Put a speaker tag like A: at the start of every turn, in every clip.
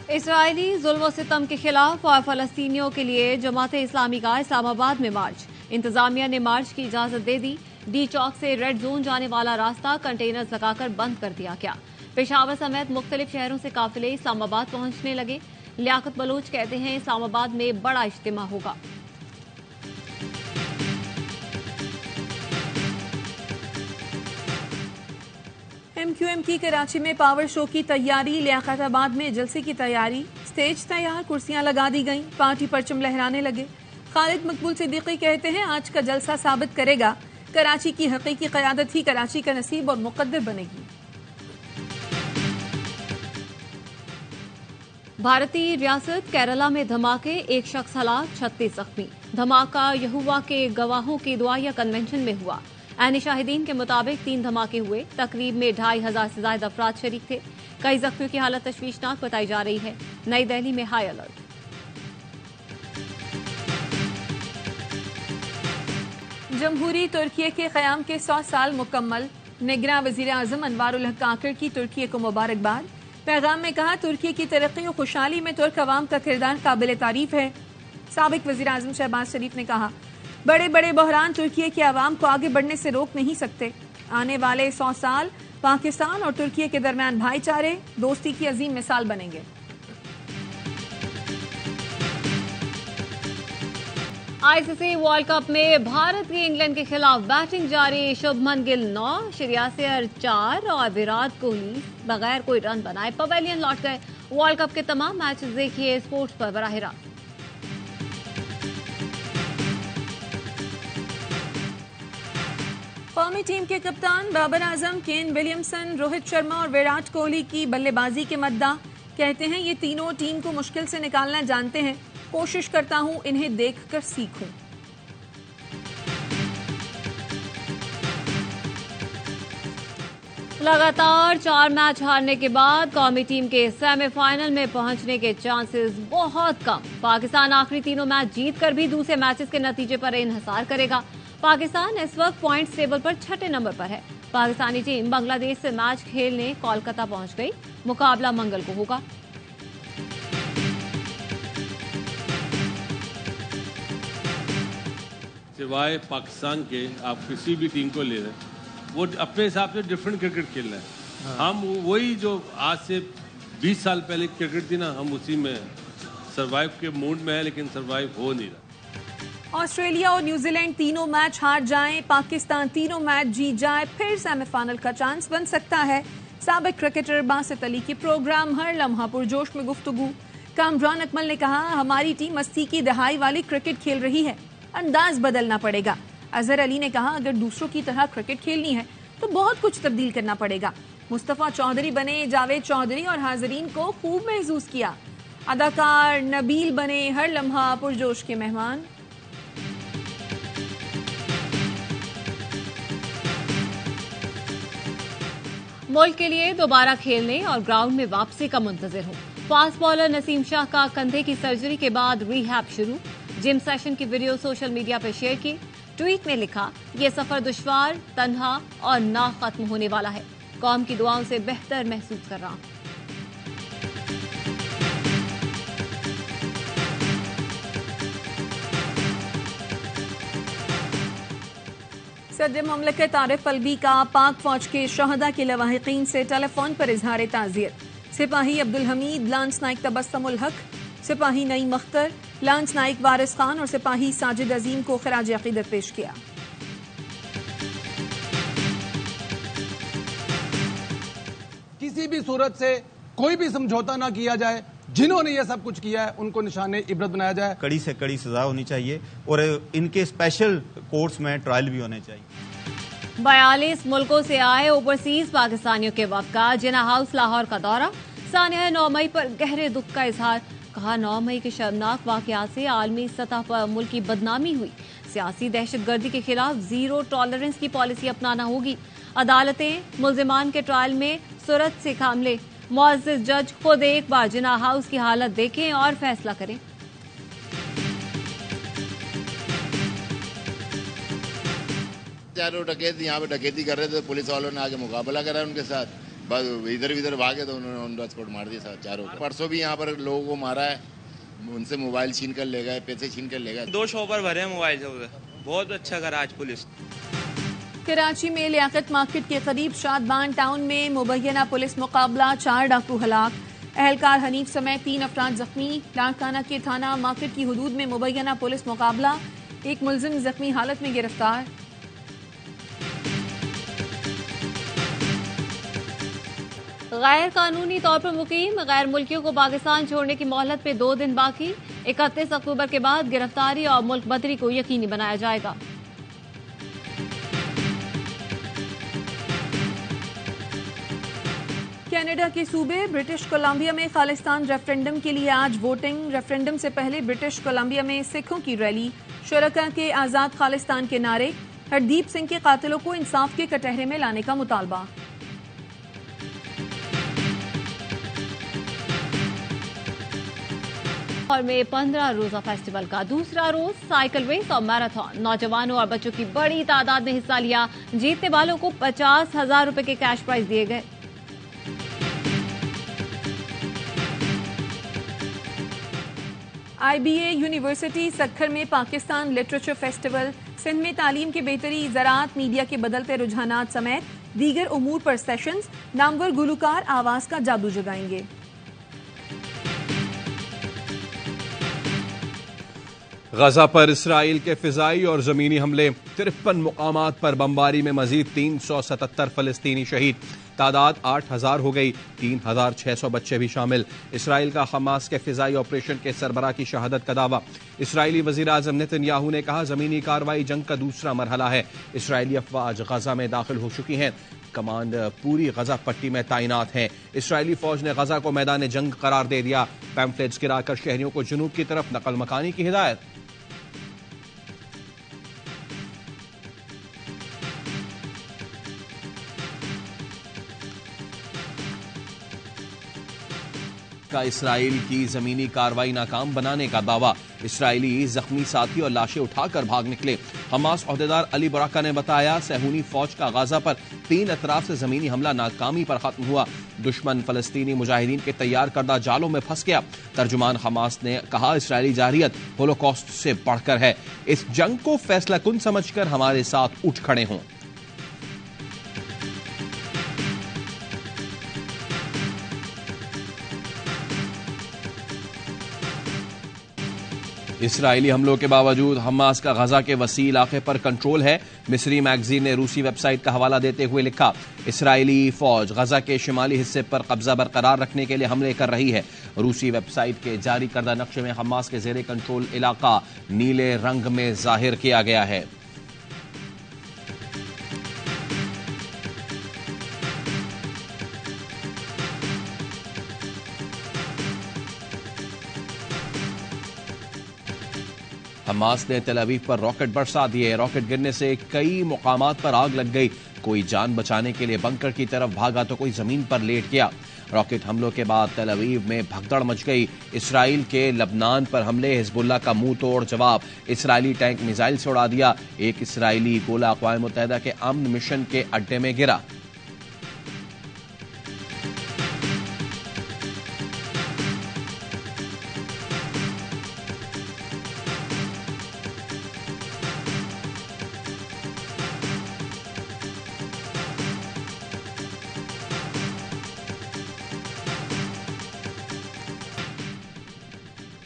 A: Israeli जुल्म सितम के खिलाफ और फलस्तीनियों के लिए जमात इस्लामी का इस्लामाबाद में मार्च। इंतजामिया ने मार्च की इजाजत दे दी। डी चौक से रेड जोन जाने वाला रास्ता कंटेनर्स लगाकर बंद कर दिया गया। पेशावर समेत मुख्तलिफ शहरों से काफिले इस्लामाबाद पहुंचने लगे। लियाकत बलोच कहते हैं इस्लामाबाद में बड़ा इज्तिमा होगा।
B: MQM की कराची में पावर शो की तैयारी। लियाकताबाद में जलसे की तैयारी। स्टेज तैयार, कुर्सियां लगा दी गईं, पार्टी परचम लहराने लगे। खालिद मकबूल सिद्दीकी कहते हैं आज का जलसा साबित करेगा कराची की हकीकी क़यादत ही कराची का नसीब और मुक़द्दर बनेगी।
A: भारतीय रियासत केरला में धमाके, एक शख्स हलाक, 36 जख्मी। धमाका यहोवा के गवाहों की दुआया कन्वेंशन में हुआ। ऐनी शाहिदीन के मुताबिक 3 धमाके हुए। तकरीब में 2500 से ज्यादा अफराद शरीक थे। कई जख्मियों की हालत तशवीशनाक बताई जा रही है। नई दिल्ली में हाई अलर्ट।
B: जमहूरी तुर्की के क़याम के 100 साल मुकम्मल। निगरां वज़ीर आज़म अनवारुल हक काकड़ की तुर्की को मुबारकबाद। पैगाम में कहा तुर्की की तरक्की और खुशहाली में तुर्क अवाम का किरदार काबिल तारीफ है। साबिक वज़ीर आज़म शहबाज शरीफ ने कहा बड़े बड़े बहरान तुर्की के अवाम को आगे बढ़ने से रोक नहीं सकते। आने वाले 100 साल पाकिस्तान और तुर्की के दरमियान भाईचारे, दोस्ती की अजीम मिसाल बनेंगे।
A: आईसीसी वर्ल्ड कप में भारत की इंग्लैंड के खिलाफ बैटिंग जारी। शुभमन गिल 9, श्रेयस अय्यर 4 और विराट कोहली बगैर कोई रन बनाए पवेलियन लौट गए। वर्ल्ड कप के तमाम मैचेस देखिए स्पोर्ट्स पर बराह रास्त।
B: कौमी टीम के कप्तान बाबर आजम, केन विलियमसन, रोहित शर्मा और विराट कोहली की बल्लेबाजी के मद्दा। कहते हैं ये तीनों टीम को मुश्किल से निकालना जानते हैं। कोशिश करता हूं इन्हें देखकर सीखूं।
A: लगातार 4 मैच हारने के बाद कौमी टीम के सेमीफाइनल में पहुंचने के चांसेस बहुत कम। पाकिस्तान आखिरी तीनों मैच जीतकर भी दूसरे मैचेस के नतीजे पर इन्हिसार करेगा। पाकिस्तान इस वक्त पॉइंट्स टेबल पर 6ठे नंबर पर है। पाकिस्तानी टीम बांग्लादेश से मैच खेलने कोलकाता पहुंच गई। मुकाबला मंगल को होगा।
C: सिवाय पाकिस्तान के आप किसी भी टीम को ले लें, वो अपने हिसाब से डिफरेंट क्रिकेट खेल रहे हैं। हम वही जो आज से 20 साल पहले क्रिकेट थी ना, हम उसी में सरवाइव के मूड में है, लेकिन सरवाइव हो नहीं रहा।
B: ऑस्ट्रेलिया और न्यूजीलैंड तीनों मैच हार जाएं, पाकिस्तान तीनों मैच जीत जाए, फिर सेमीफाइनल का चांस बन सकता है। साबिक क्रिकेटर बासित अली की प्रोग्राम हर लम्हा पुरजोश में गुफ्तगू। कामरान अकमल ने कहा हमारी टीम 80 की दहाई वाली क्रिकेट खेल रही है, अंदाज बदलना पड़ेगा। अजहर अली ने कहा अगर दूसरों की तरह क्रिकेट खेलनी है तो बहुत कुछ तब्दील करना पड़ेगा। मुस्तफा चौधरी बने जावेद चौधरी और हाजरीन को खूब महसूस किया। अदाकार नबील बने हर लम्हा पुरजोश के मेहमान।
A: मुल्क के लिए दोबारा खेलने और ग्राउंड में वापसी का मुंतजिर हूं। फास्ट बॉलर नसीम शाह का कंधे की सर्जरी के बाद रिहैब शुरू। जिम सेशन की वीडियो सोशल मीडिया पर शेयर की। ट्वीट में लिखा ये सफर दुश्वार, तन्हा और ना खत्म होने वाला है। कौम की दुआओं से बेहतर महसूस कर रहा हूं।
B: सदर मुमलिकत आरिफ अलवी का पाक फौज के शहदा के लवाहिकीन से टेलीफोन पर इजहार ताज़ियत। सिपाही अब्दुल हमीद, लांस नाइक तबस्सुमुल हक, सिपाही नईम अख्तर, लांस नाइक वारिस खान और सिपाही साजिद अजीम को खराज अकीदत पेश किया।
D: किसी भी सूरत से कोई भी समझौता ना किया जाए। जिन्होंने ये सब कुछ किया है उनको निशाने इबरत बनाया जाए।
E: कड़ी से कड़ी सजा होनी चाहिए और इनके स्पेशल कोर्ट्स में ट्रायल भी होने चाहिए।
A: 42 मुल्कों से आए ओवरसीज पाकिस्तानियों के वक्त का जिना हाउस लाहौर का दौरा। सानिया 9 मई पर गहरे दुख का इजहार। कहा 9 मई के शर्मनाक वाकयात से आलमी सतह पर मुल्क की बदनामी हुई। सियासी दहशतगर्दी के खिलाफ जीरो टॉलरेंस की पॉलिसी अपनाना होगी। अदालतें मुल्जिमान के ट्रायल में सूरत से काम ले। मुअज़्ज़िज़ जज खुद एक बार जिना हाउस की हालत देखें और फैसला करें।
F: चारों डकैत यहाँ पे डकैती कर रहे थे, पुलिस वालों ने आगे मुकाबला करा उनके साथ। बस इधर उधर भागे तो उन्होंने ऑन द स्पॉट मार दिया चारों को। परसों भी यहाँ पर लोगों को मारा है, उनसे मोबाइल छीन कर ले गए, पैसे छीन कर ले गए।
G: 2 शॉपर भरे हैं मोबाइल से। बहुत अच्छा करा आज पुलिस।
B: कराची में लियाकत मार्केट के करीब शादबान टाउन में मुबैना पुलिस मुकाबला, 4 डाकू हलाक, अहलकार हनीफ समेत 3 अफराद जख्मी। लाड़काना के थाना मार्केट की हदूद में मुबैना पुलिस मुकाबला, एक मुलजिम जख्मी हालत में गिरफ्तार।
A: गैर कानूनी तौर पर मुकीम गैर मुल्कियों को पाकिस्तान छोड़ने की मोहलत पे 2 दिन बाकी। 31 अक्टूबर के बाद गिरफ्तारी और मुल्क बदरी को यकीनी बनाया जाएगा।
B: कनाडा के सूबे ब्रिटिश कोलंबिया में खालिस्तान रेफरेंडम के लिए आज वोटिंग। रेफरेंडम से पहले ब्रिटिश कोलंबिया में सिखों की रैली, शुरका के आजाद खालिस्तान के नारे, हरदीप सिंह के कातिलों को इंसाफ के कटहरे में लाने का मुतालबा।
A: और में 15 रोजा फेस्टिवल का दूसरा रोज साइकिल रेस और मैराथन। नौजवानों और बच्चों की बड़ी तादाद ने हिस्सा लिया। जीतने वालों को 50,000 रुपए के कैश प्राइज दिए गए।
B: IBA यूनिवर्सिटी सक्खर में पाकिस्तान लिटरेचर फेस्टिवल, सिंध में तालीम की बेहतरी, ज़राअत, मीडिया के बदलते रुझानात समेत दीगर उमूर पर सेशंस। नामवर गुलकार आवाज का जादू जगाएंगे।
H: गजा पर इसराइल के फिजाई और जमीनी हमले, 53 मुकामात पर बमबारी में मजीद 377 फलस्तीनी शहीद, तादाद 8,000 हो गई, 3,600 बच्चे भी शामिल। इसराइल का हमास के फिजाई ऑपरेशन के सरबराह की शहादत का दावा। इसराइली वजीर आजम नेतन्याहू ने कहा जमीनी कार्रवाई जंग का दूसरा मरहला है। इसराइली अफवाज गजा में दाखिल हो चुकी हैं, कमांड पूरी गजा पट्टी में तैनात है। इसराइली फौज ने गजा को मैदान जंग करार दे दिया। पैम्फलेट्स गिराकर शहरियों को जुनूब की तरफ नकल मकानी की हिदायत। का इसराइल की जमीनी कार्रवाई नाकाम बनाने का दावा। इसराइली जख्मी साथी और लाशें उठाकर भाग निकले। हमास ओहदेदार अली बुराका ने बताया सहूनी फौज का गाजा पर 3 अतराफ से जमीनी हमला नाकामी पर खत्म हुआ। दुश्मन फलस्तीनी मुजाहिदीन के तैयार करदा जालों में फंस गया। तर्जुमान हमास ने कहा इसराइली जारहियत होलोकॉस्ट से बढ़कर है। इस जंग को फैसला कुन समझकर हमारे साथ उठ खड़े हों। इसराइली हमलों के बावजूद हमास का गजा के वसी इलाके पर कंट्रोल है। मिस्री मैगजीन ने रूसी वेबसाइट का हवाला देते हुए लिखा इसराइली फौज गजा के शिमाली हिस्से पर कब्जा बरकरार रखने के लिए हमले कर रही है। रूसी वेबसाइट के जारी करदा नक्शे में हमास के जेरे कंट्रोल इलाका नीले रंग में जाहिर किया गया है। हमास ने तेल अवीव पर रॉकेट बरसा दिए। रॉकेट गिरने से कई मुकामात पर आग लग गई। कोई जान बचाने के लिए बंकर की तरफ भागा तो कोई जमीन पर लेट गया। रॉकेट हमलों के बाद तेल अवीव में भगदड़ मच गई। इसराइल के लबनान पर हमले, हिजबुल्लाह का मुंह तोड़ जवाब। इसराइली टैंक मिसाइल से उड़ा दिया। एक इसराइली गोला अक़वाम मुत्तहिदा के अमन मिशन के अड्डे में गिरा।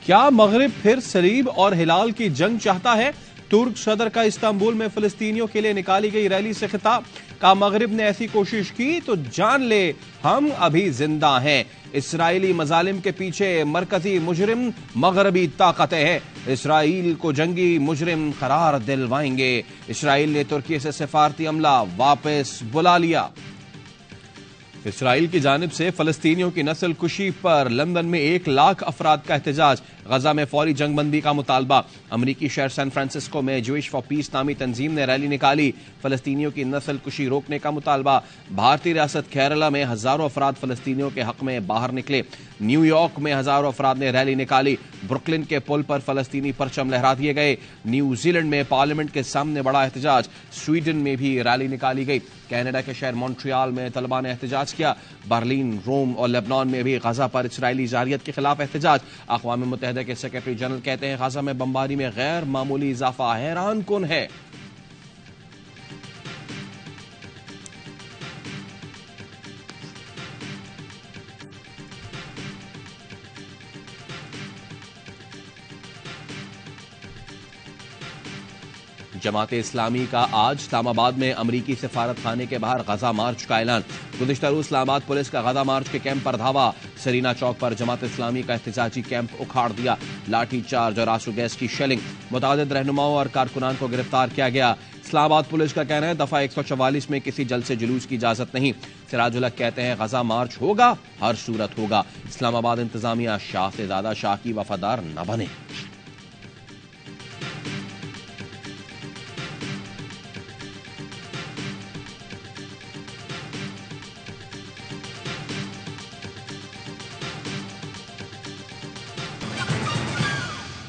H: क्या मगरिब फिर सलीब और हिलाल की जंग चाहता है? तुर्क सदर का इस्तांबुल में फिलिस्तीनियों के लिए निकाली गई रैली से खिताब। का मगरिब ने ऐसी कोशिश की तो जान ले हम अभी जिंदा हैं। इसराइली मजालिम के पीछे मरकजी मुजरिम मगरबी ताकतें हैं। इसराइल को जंगी मुजरिम करार दिलवाएंगे। इसराइल ने तुर्की से सिफारती अमला वापस बुला लिया। इसराइल की जानिब से फलस्तीनियों की नस्ल कुशी पर लंदन में 1 लाख अफराद का एहतजाज। गजा में फौरी जंगबंदी का मुतालबा। अमरीकी शहर सैन फ्रांसिस्को में ज्यूइश फॉर पीस नामी तंजीम ने रैली निकाली। फलस्तीनियों की नस्ल कुशी रोकने का मुतालबा। भारतीय रियासत केरला में हजारों अफराद फलस्तीनियों के हक में बाहर निकले। न्यूयॉर्क में हजारों अफराद ने रैली निकाली। ब्रुकलिन के पुल पर फलस्तीनी परचम लहरा दिए गए। न्यूजीलैंड में पार्लियामेंट के सामने बड़ा एहतजाज। स्वीडन में भी रैली निकाली गई। कनाडा के शहर मॉन्ट्रियल में तलबा ने एहतजाज किया। बर्लिन, रोम और लेबनान में भी गजा पर इसराइली जारियत के खिलाफ एहतजाज। अक़वाम मुत्तहिदा के सेक्रेटरी जनरल कहते हैं गजा में बमबारी में गैर मामूली इजाफा हैरान कुन है। जमात इस्लामी का आज इस्लामाबाद में अमरीकी सिफारत खाने के बाहर गजा मार्च का ऐलान। गुज़िश्ता रोज़ इस्लामाबाद पुलिस का गजा मार्च के कैंप पर धावा। सरीना चौक पर जमात इस्लामी का एहतजाजी कैंप उखाड़ दिया। लाठी चार्ज और आंसू गैस की शेलिंग। मुतादिद रहनुमाओं और कारकुनान को गिरफ्तार किया गया। इस्लामाबाद पुलिस का कहना है दफा 144 में किसी जलसे जुलूस की इजाजत नहीं। सिराजुल हक कहते हैं गजा मार्च होगा, हर सूरत होगा। इस्लामाबाद इंतजामिया शाह से ज्यादा शाह की वफादार न बने।